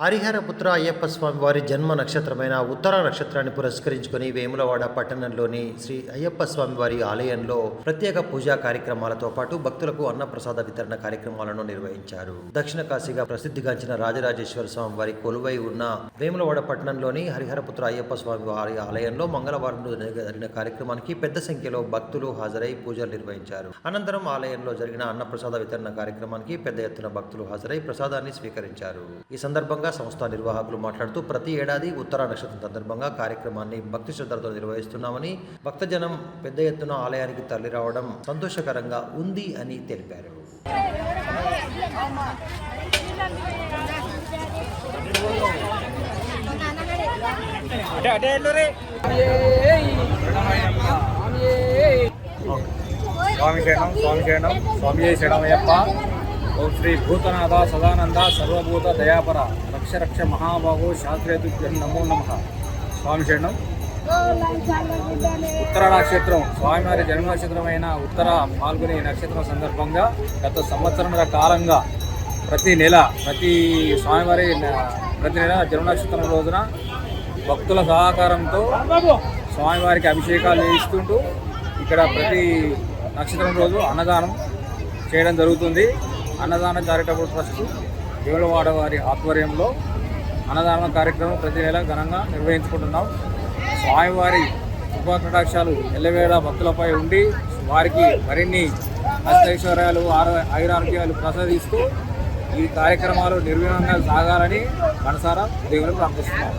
హరిహరపుత్ర అయ్యప్ప స్వామి వారి జన్మ నక్షత్రమైన ఉత్తర నక్షత్రాన్ని పురస్కరించుకొని వేములవాడ పట్టణంలోని శ్రీ అయ్యప్ప స్వామి వారి ఆలయంలో ప్రత్యేక పూజా కార్యక్రమాలతో పాటు భక్తులకు అన్నప్రసాద వితరణ కార్యక్రమాలను నిర్వహించారు. దక్షిణ కాశీగా ప్రసిద్ధిగాంచిన రాజరాజేశ్వర స్వామి వారి కొలువై ఉన్న వేములవాడ పట్టణంలోని హరిహరపుత్ర అయ్యప్ప స్వామి వారి ఆలయంలో మంగళవారం జరిగిన కార్యక్రమానికి పెద్ద సంఖ్యలో భక్తులు హాజరై పూజలు నిర్వహించారు. అనంతరం ఆలయంలో జరిగిన అన్నప్రసాద వితరణ కార్యక్రమానికి పెద్ద ఎత్తున భక్తులు హాజరై ప్రసాదాన్ని స్వీకరించారు. ఈ సందర్భంగా సంస్థ నిర్వాహకులు మాట్లాడుతూ ప్రతి ఏడాది ఉత్తర నక్షత్రం సందర్భంగా కార్యక్రమాన్ని భక్తి శ్రద్ధలతో నిర్వహిస్తున్నామని, భక్తజనం పెద్ద ఎత్తున ఆలయానికి తరలి రావడం సంతోషకరంగా ఉంది అని తెలిపారు. స్వామి శరణం స్వామి శరణమయ్యప్ప. ఓం శ్రీ భూతనాథ సదానంద సర్వభూత దయాపర రక్ష మహాబాహు శాస్త్రేతుభ్యం నమో నమః. స్వామి శరణం. ఉత్తర నక్షత్రం స్వామివారి జన్మ నక్షత్రమైన ఉత్తర పాల్గొనే నక్షత్రం సందర్భంగా గత సంవత్సరముల కాలంగా ప్రతి నెల జన్మ నక్షత్రం రోజున భక్తుల సహకారంతో స్వామివారికి అభిషేకాలు చేయిస్తుంటూ ఇక్కడ ప్రతి నక్షత్రం రోజు అన్నదానం చేయడం జరుగుతుంది. అన్నదాన చారిటబుల్ ట్రస్ట్ వేములవాడ వారి ఆధ్వర్యంలో అన్నదాన కార్యక్రమం ప్రతి నెల ఘనంగా నిర్వహించుకుంటున్నాం. స్వామివారి కృపాకటాక్షాలు ఎల్లవేళ భక్తులపై ఉండి వారికి మరిన్ని అష్టైశ్వర్యాలు ఆయురారోగ్యాలు ప్రసాదిస్తూ ఈ కార్యక్రమాలు నిర్విఘ్నంగా సాగాలని మనసారా దేవుని ప్రార్థిస్తున్నాం.